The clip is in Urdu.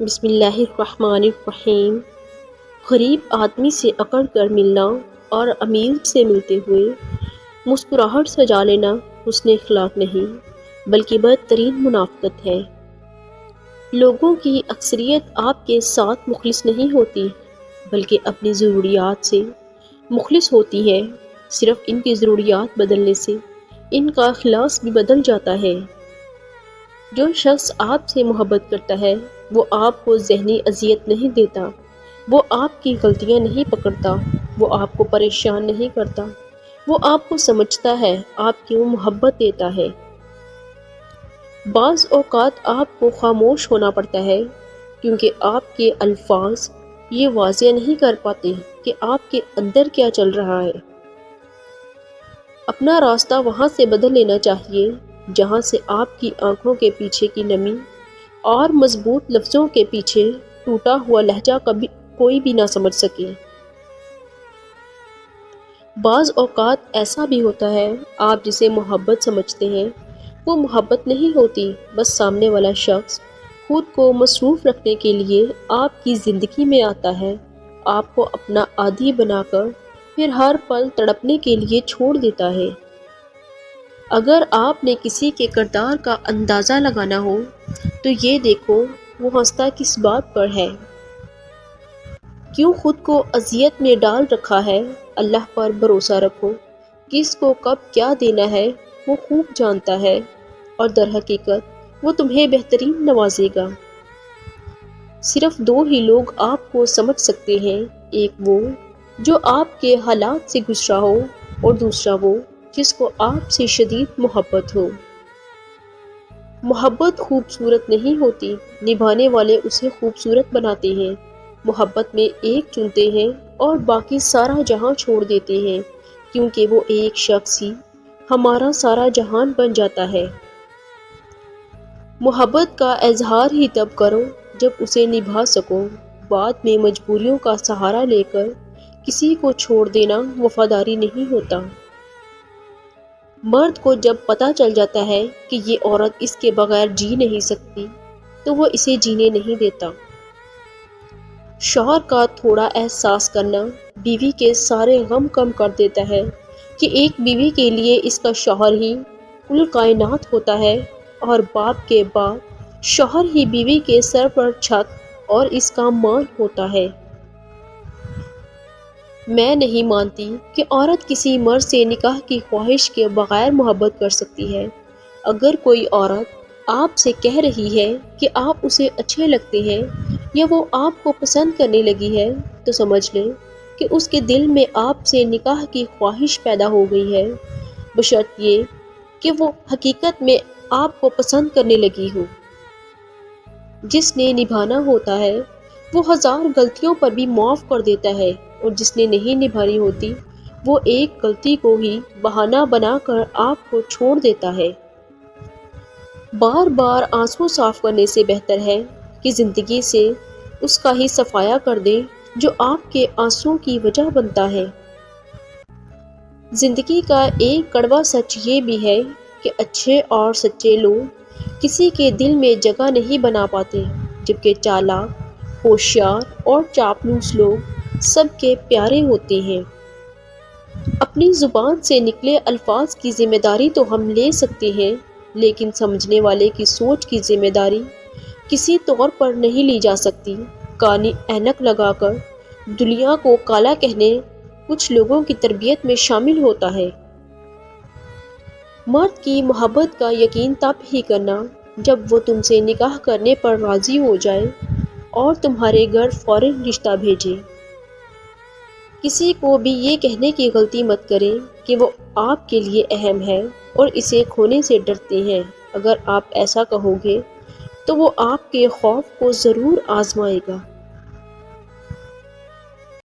بسم اللہ الرحمن الرحیم۔ غریب آدمی سے اکڑ کر ملنا اور امیر سے ملتے ہوئے مسکراہٹ سجا لینا حسن اخلاق نہیں بلکہ بدترین منافقت ہے۔ لوگوں کی اکثریت آپ کے ساتھ مخلص نہیں ہوتی بلکہ اپنی ضروریات سے مخلص ہوتی ہے۔ صرف ان کی ضروریات بدلنے سے ان کا اخلاص بھی بدل جاتا ہے۔ جو شخص آپ سے محبت کرتا ہے وہ آپ کو ذہنی اذیت نہیں دیتا، وہ آپ کی غلطیاں نہیں پکڑتا، وہ آپ کو پریشان نہیں کرتا، وہ آپ کو سمجھتا ہے، آپ کی محبت دیتا ہے۔ بعض اوقات آپ کو خاموش ہونا پڑتا ہے کیونکہ آپ کے الفاظ یہ واضح نہیں کر پاتے کہ آپ کے اندر کیا چل رہا ہے۔ اپنا راستہ وہاں سے بدل لینا چاہیے جہاں سے آپ کی آنکھوں کے پیچھے کی نمی اور مضبوط لفظوں کے پیچھے ٹوٹا ہوا لہجہ کبھی کوئی بھی نہ سمجھ سکے۔ بعض اوقات ایسا بھی ہوتا ہے آپ جسے محبت سمجھتے ہیں وہ محبت نہیں ہوتی، بس سامنے والا شخص خود کو مصروف رکھنے کے لیے آپ کی زندگی میں آتا ہے، آپ کو اپنا عادی بنا کر پھر ہر پل تڑپنے کے لیے چھوڑ دیتا ہے۔ اگر آپ نے کسی کے کردار کا اندازہ لگانا ہو تو یہ دیکھو وہ ہنستا کس بات پر ہے، کیوں خود کو اذیت میں ڈال رکھا ہے۔ اللہ پر بھروسہ رکھو، کس کو کب کیا دینا ہے وہ خوب جانتا ہے اور در حقیقت وہ تمہیں بہترین نوازے گا۔ صرف دو ہی لوگ آپ کو سمجھ سکتے ہیں، ایک وہ جو آپ کے حالات سے گزرا ہو اور دوسرا وہ جس کو آپ سے شدید محبت ہو۔ محبت خوبصورت نہیں ہوتی، نبھانے والے اسے خوبصورت بناتے ہیں۔ محبت میں ایک چنتے ہیں اور باقی سارا جہاں چھوڑ دیتے ہیں کیونکہ وہ ایک شخص ہی ہمارا سارا جہان بن جاتا ہے۔ محبت کا اظہار ہی تب کرو جب اسے نبھا سکو، بعد میں مجبوریوں کا سہارا لے کر کسی کو چھوڑ دینا وفاداری نہیں ہوتا۔ مرد کو جب پتہ چل جاتا ہے کہ یہ عورت اس کے بغیر جی نہیں سکتی تو وہ اسے جینے نہیں دیتا۔ شوہر کا تھوڑا احساس کرنا بیوی کے سارے غم کم کر دیتا ہے کہ ایک بیوی کے لیے اس کا شوہر ہی کل کائنات ہوتا ہے اور باپ کے بعد شوہر ہی بیوی کے سر پر چھت اور اس کا مان ہوتا ہے۔ میں نہیں مانتی کہ عورت کسی مرد سے نکاح کی خواہش کے بغیر محبت کر سکتی ہے۔ اگر کوئی عورت آپ سے کہہ رہی ہے کہ آپ اسے اچھے لگتے ہیں یا وہ آپ کو پسند کرنے لگی ہے تو سمجھ لیں کہ اس کے دل میں آپ سے نکاح کی خواہش پیدا ہو گئی ہے، بشرط یہ کہ وہ حقیقت میں آپ کو پسند کرنے لگی ہو۔ جس نے نبھانا ہوتا ہے وہ ہزار غلطیوں پر بھی معاف کر دیتا ہے اور جس نے نہیں نبھانی ہوتی وہ ایک غلطی کو ہی بہانہ بنا کر آپ کو چھوڑ دیتا ہے۔ بار بار آنسو صاف کرنے سے بہتر ہے کہ زندگی سے اس کا ہی صفایا کر دیں جو آپ کے آنسوؤں کی وجہ بنتا ہے۔ زندگی کا ایک کڑوا سچ یہ بھی ہے کہ اچھے اور سچے لوگ کسی کے دل میں جگہ نہیں بنا پاتے، جبکہ چالاک، ہوشیار اور چاپلوس لوگ سب کے پیارے ہوتے ہیں۔ اپنی زبان سے نکلے الفاظ کی ذمہ داری تو ہم لے سکتے ہیں لیکن سمجھنے والے کی سوچ کی ذمہ داری کسی طور پر نہیں لی جا سکتی۔ کانی اینک لگا کر دنیا کو کالا کہنے کچھ لوگوں کی تربیت میں شامل ہوتا ہے۔ مرد کی محبت کا یقین تب ہی کرنا جب وہ تم سے نکاح کرنے پر راضی ہو جائے اور تمہارے گھر فوراً رشتہ بھیجے۔ کسی کو بھی یہ کہنے کی غلطی مت کریں کہ وہ آپ کے لیے اہم ہے اور اسے کھونے سے ڈرتے ہیں۔ اگر آپ ایسا کہو گے تو وہ آپ کے خوف کو ضرور آزمائے گا۔